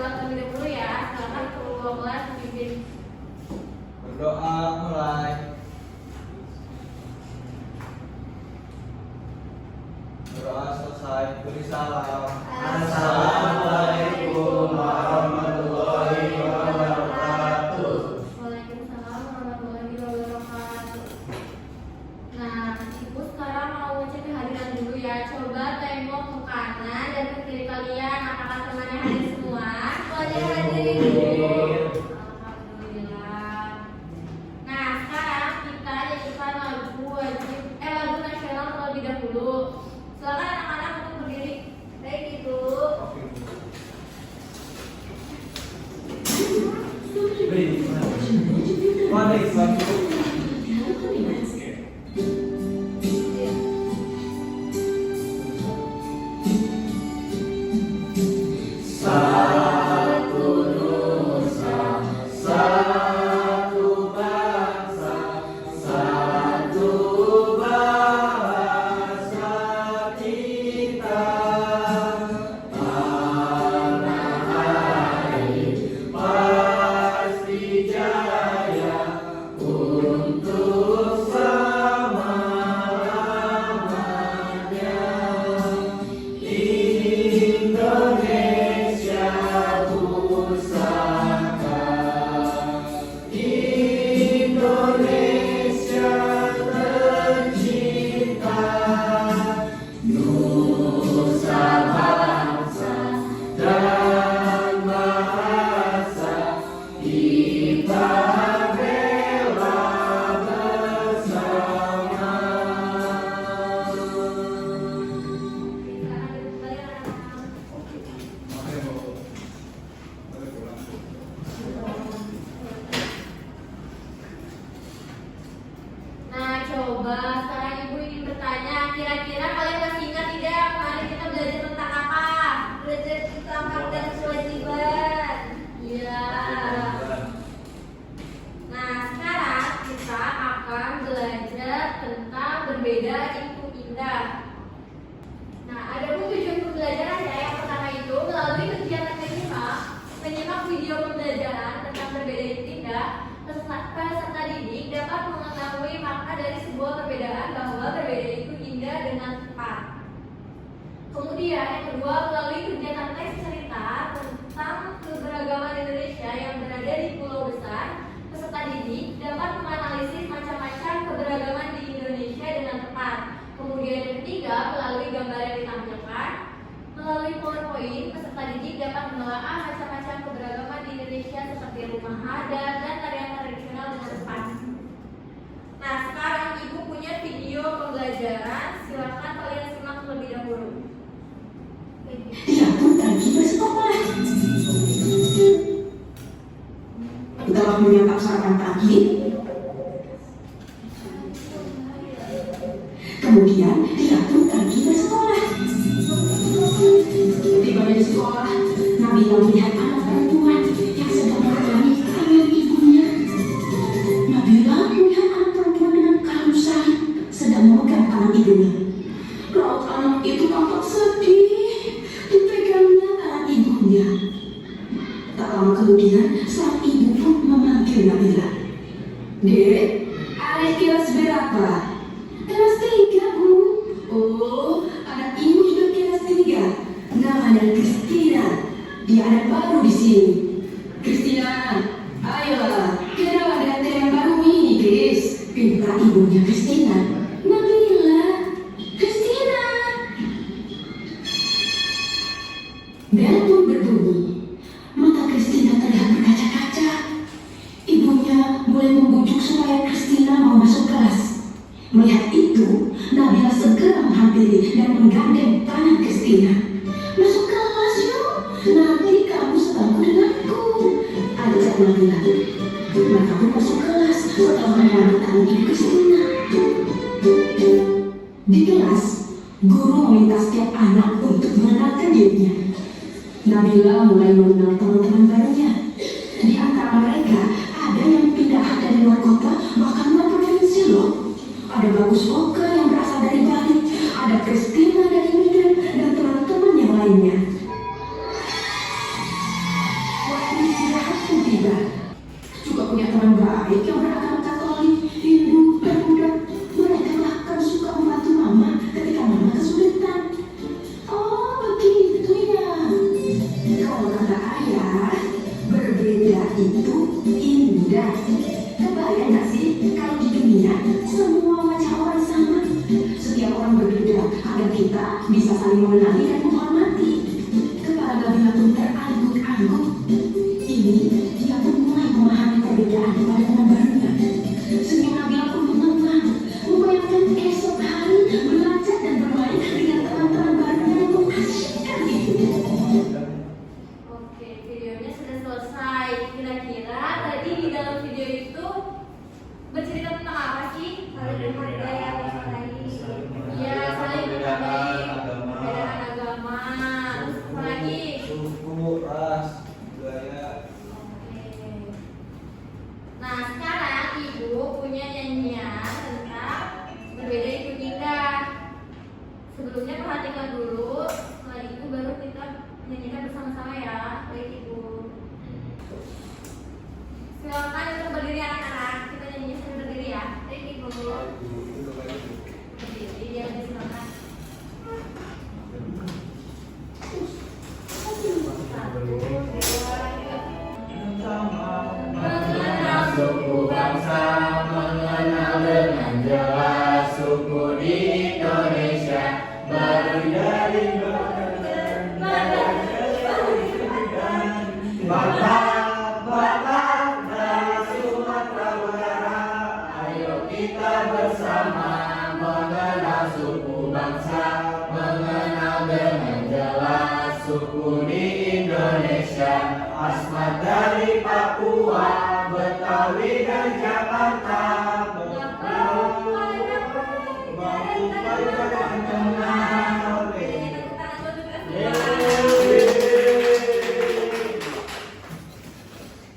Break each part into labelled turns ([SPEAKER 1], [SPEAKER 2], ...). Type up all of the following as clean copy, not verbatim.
[SPEAKER 1] sholat terlebih dahulu ya. Silakan ketua kelas pimpin.
[SPEAKER 2] Berdoa mulai. Berdoa selesai, beri salam. Assalamualaikum warahmatullahi wabarakatuh.
[SPEAKER 1] Waalaikumsalam warahmatullahi wabarakatuh. Nah, ibu sekarang mau ngecek kehadiran dulu ya. Coba tengok ke kanan dan ke kiri kalian. Apakah temannya hadir semua? Semuanya hadir. Alhamdulillah. Nah, sekarang kita nyanyikan lagu nasional terlebih dahulu. Silakan anak-anak untuk berdiri. Baik itu. Nah, coba sekarang ibu ingin bertanya, kira-kira kalian masih ingat tidak kemarin kita belajar tentang apa? Belajar tentang hak dan kewajiban. Iya. Nah, sekarang kita akan belajar tentang berbeda itu indah. Nah, ada tujuan pembelajaran ya. Yang pertama itu melalui kegiatan menyimak video pembelajaran tentang berbeda itu indah. Peserta didik dapat mengetahui makna dari sebuah perbedaan bahwa berbeda itu indah dengan tepat. Kemudian yang kedua, melalui kegiatan tes cerita tentang keberagaman Indonesia yang berada di pulau besar, peserta didik dapat menganalisis macam-macam keberagaman di Indonesia dengan tepat. Kemudian yang ketiga, melalui gambar yang ditampilkan, melalui PowerPoint, peserta didik dapat menelaah macam-macam keberagaman di Indonesia seperti rumah adat dan tarian tradisional dengan tepat. Nah, sekarang ibu punya video pembelajaran, silakan kalian simak terlebih dahulu.
[SPEAKER 3] Dilakukan kita sekolah. Setelah menyantap sarapan pagi, kemudian dilakukan kita sekolah. Tiba di sekolah, Nabila melihat anak perempuan yang sedang berlari tangan ibunya. Nabila melihat anak perempuan dengan kehalusan sedang memegang tangan ibunya. Raut anak itu tampak sedih, dipegangnya tangan ibunya. Tak lama kemudian, sang ibu pun memanggil Nabila. Dek, adik kelas berapa? Kelas 3, Bu. Oh, anak ibu juga kelas 3. Namanya Kristina. Dia anak baru di sini. Kristina, ayolah, kita ada yang baru ini, Kris. Pinta ibunya Kristina. Nabila, Kristina. Bel pun berbunyi. Mata Kristina terlihat berkaca-kaca. Ibunya mulai membujuk supaya Kristina mau masuk kelas. Melihat itu, Nabila segera menghampiri dan menggandeng tangan Kristina. Masuk kelas yuk, nanti kamu sebangku denganku, ajak Nabila. Mereka pun masuk kelas setelah mengambil tangan ibu Kristina. Di kelas, guru meminta setiap anak untuk mengenalkan dirinya. Nabila mulai mengenal teman-teman barunya. Di antara mereka, ada yang pindah dari luar kota, bahkan luar provinsi loh. Ada Bagus Oka yang berasal dari Bali, ada Kristina dari Medan, dan teman-teman yang lainnya. hebat. Juga punya teman baik yang beragama Katolik, Hindu, dan Buddha. Mereka bahkan suka membantu mama ketika mama kesulitan. Oh, begitu ya. Kalau kata ayah, berbeda itu indah. Kebayang gak sih kalau di dunia semua wajah orang sama? Setiap orang berbeda agar kita bisa saling mengenali dan menghormati. Kepala Nabila pun terangguk-angguk. Ini dia pun mulai memahami perbedaan pada teman barunya. Senyum Nabila pun mengembang, membayangkan esok hari belajar dan bermain dengan teman-teman barunya yang mengasyikkan itu.
[SPEAKER 1] Oke, videonya sudah selesai. Kira-kira tadi di dalam video itu bercerita tentang apa sih? Saling menghargai atau saling ya saling menghargai perbedaan agama. Terus apa lagi?
[SPEAKER 2] Suku, ras, budaya.
[SPEAKER 1] Oke. Nah, sekarang ibu punya nyanyian tentang berbeda itu indah. Sebelumnya perhatikan dulu, setelah itu baru kita nyanyikan bersama-sama ya. Baik ibu. Silakan untuk berdiri anak-anak. Kita nyanyi sambil berdiri ya. Baik ibu. Berdiri dia lebih semangat. Satu, dua, tiga.
[SPEAKER 2] Mengenal suku bangsa, mengenal dengan jelas suku di Indonesia, baru dari Batak dari Sumatera Barat, ayo kita bersama mengenal suku bangsa, mengenal dengan jelas suku di Indonesia, Asmat dari Papua, Betawi dan Jakarta,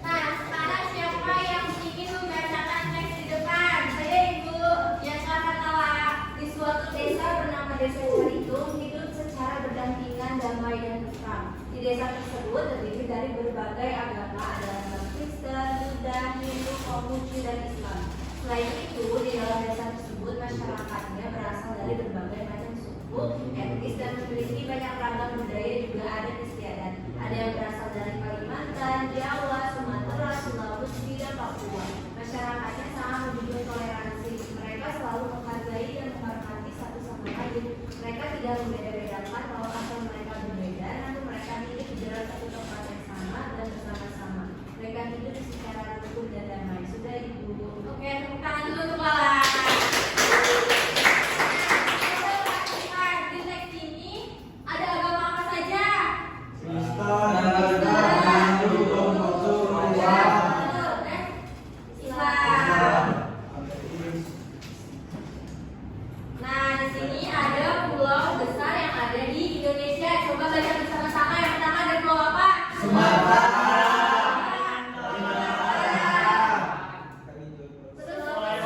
[SPEAKER 1] Nah, sekarang siapa yang ingin membacakan teks di depan? Saya ibu yang akan telah di suatu desa bernama Desa Caritung hidup secara berdampingan, damai dan tentram. Di desa tersebut terdiri dari berbagai agama, ada agama Kristen, Buddha, Hindu, Konghucu dan Islam. Selain itu, di dalam desa tersebut masyarakatnya berasal dari berbagai macam suku, etnis dan memiliki banyak ragam budaya juga adat istiadat. Ada yang berasal dari Kalimantan, Jawa, Sumatera, Sulawesi, dan Papua. Masyarakatnya sangat menjunjung toleransi. Mereka selalu menghargai dan menghormati satu sama lain. Mereka tidak membeda-bedakan kalau asal mereka berbeda, namun mereka hidup di dalam satu tempat yang sama dan bersama-sama. Mereka hidup secara rukun dan damai. Sudah ibu. Oke, tepuk tangan dulu untuk Lala. Di teks ini ada agama apa saja? Nah, di sini ada pulau besar yang ada di Indonesia. Coba baca bersama-sama. Yang pertama ada pulau apa?
[SPEAKER 2] Sumatera.
[SPEAKER 1] Terus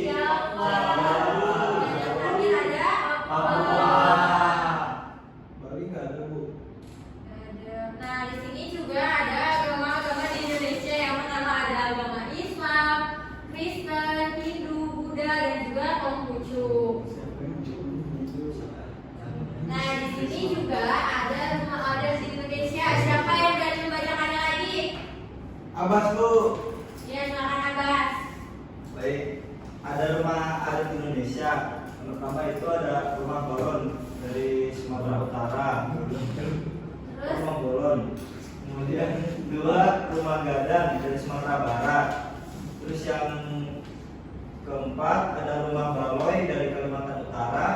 [SPEAKER 1] Jawa. Dan yang terakhir ada Papua.
[SPEAKER 2] Bali nggak ada, Bu.
[SPEAKER 1] Nah, di sini juga ada agama-agama di Indonesia yang pertama ada agama Islam, Kristen, Hindu, Buddha, dan juga Konghucu. Nah, di sini juga ada rumah adat di Indonesia. Siapa yang berani membacakannya lagi?
[SPEAKER 2] Abbas, Bu.
[SPEAKER 1] Ya, silakan Abbas.
[SPEAKER 2] Baik, ada rumah adat Indonesia. Yang pertama itu ada rumah Bolon dari Sumatera Utara.
[SPEAKER 1] Terus
[SPEAKER 2] Rumah Bolon. Kemudian dua rumah Gadang dari Sumatera Barat. Terus yang keempat ada rumah Baloy dari Kalimantan Utara.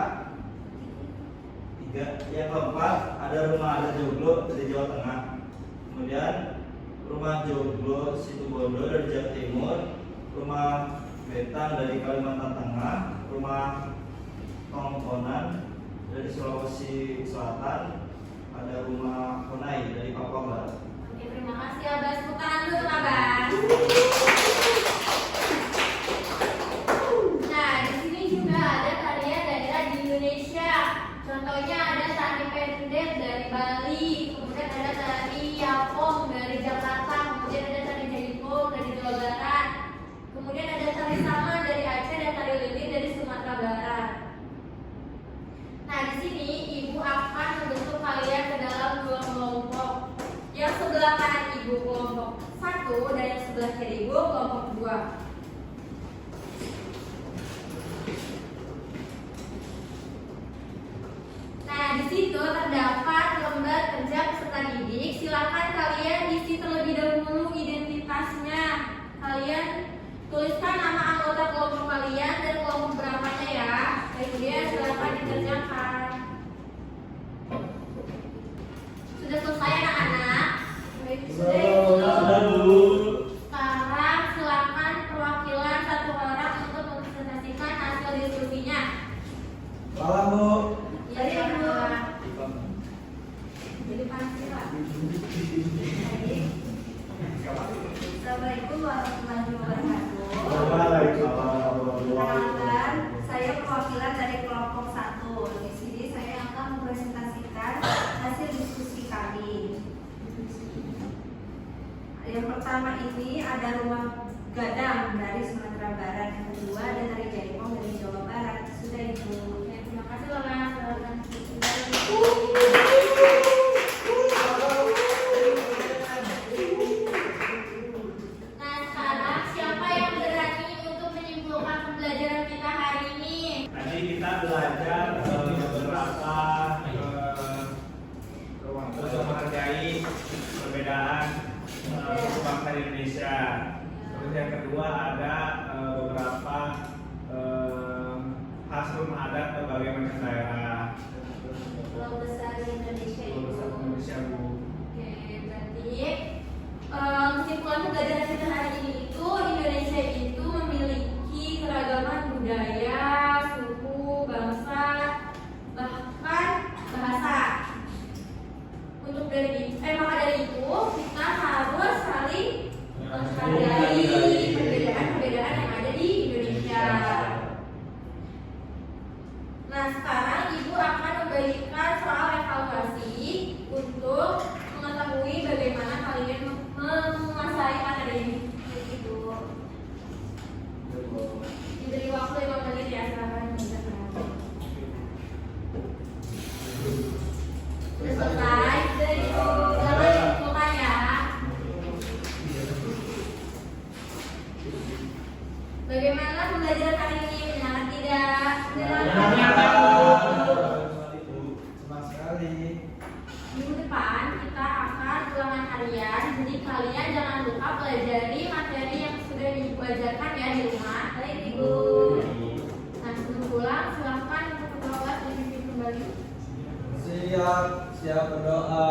[SPEAKER 2] Yang keempat ada rumah adat Joglo dari Jawa Tengah. Kemudian rumah Joglo Situbondo dari Jawa Timur, rumah Betang dari Kalimantan Tengah, rumah Tongkonan dari Sulawesi Selatan, ada rumah Konai dari Papua Barat.
[SPEAKER 1] oke, terima kasih Abbas. Tepuk tangan dulu untuk Abbas. Nah, di sini juga ada tarian daerah di Indonesia. Contohnya ada tari pendek dari Bali, kemudian ada tari Yapong dari Jakarta, ibu kelompok 1 dan yang sebelah kiri ibu kelompok 2. Nah, di situ terdapat lembar kerja peserta didik. Silakan kalian isi terlebih dahulu identitasnya. Kalian tuliskan nama anggota kelompok kalian dan kelompok berapanya ya. Kemudian silakan dikerjakan. Sudah selesai anak-anak? Sudah ya, Bu?
[SPEAKER 2] Sudah, Bu.
[SPEAKER 1] Sekarang silakan perwakilan satu orang untuk mempresentasikan hasil diskusinya.
[SPEAKER 2] Salam, Bu.
[SPEAKER 1] Iya, Bu. Jadi pasti Pak.
[SPEAKER 4] Assalamualaikum warahmatullahi wabarakatuh.
[SPEAKER 2] Waalaikumsalam.
[SPEAKER 4] Perkenalkan, saya perwakilan dari kelompok 1. Di sini saya akan mempresentasikan hasil diskusi kami. Yang pertama ini ada rumah Gadang dari Sumatera Barat, yang kedua ada dari Jaipong dari Jawa Barat. Sudah Ibu.
[SPEAKER 1] Oke, terima kasih Lola. Silakan. Nah, sekarang siapa yang berani untuk menyimpulkan pembelajaran kita hari ini?
[SPEAKER 5] Tadi kita belajar beberapa untuk menghargai perbedaan suku bangsa di Indonesia. Terus yang kedua ada beberapa khas rumah adat berbagai macam daerah.
[SPEAKER 1] Pulau Besar Indonesia
[SPEAKER 5] Pulau Besar
[SPEAKER 1] itu.
[SPEAKER 5] Indonesia, Bu.
[SPEAKER 1] Oke, berarti kesimpulan pembelajaran kita hari ini itu Indonesia itu memiliki keragaman budaya, suku, bangsa, bahkan bahasa. Untuk maka dari itu kita harus saling menghargai perbedaan-perbedaan yang ada di Indonesia. Nah, sekarang Ibu akan memberikan soal evaluasi untuk mengetahui bagaimana kalian menguasai materi ini. Begitu. Diberi waktu 5 menit ya, silakan mengerjakan. Sudah selesai? Sudah Ibu. Jangan dikumpulkan ya. Bagaimana pembelajaran kali ini? Menyenangkan tidak? Menyenangkan.
[SPEAKER 2] Senang sekali.
[SPEAKER 1] Minggu depan kita akan ulangan harian, jadi kalian jangan lupa pelajari materi yang sudah Ibu ajarkan ya di rumah. Baik Ibu. Nah, sebelum pulang silakan untuk berdoa dan pimpin kembali.
[SPEAKER 2] Siap berdoa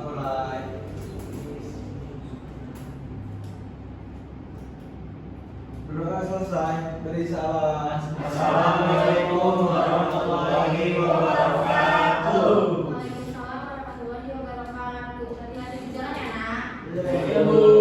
[SPEAKER 2] mulai. Berdoa selesai, beri salam. Assalamualaikum warahmatullahi wabarakatuh.
[SPEAKER 1] Waalaikumsalam warahmatullahi wabarakatuh. Hati-hati di jalan ya, Nak.
[SPEAKER 2] Ya, Bu.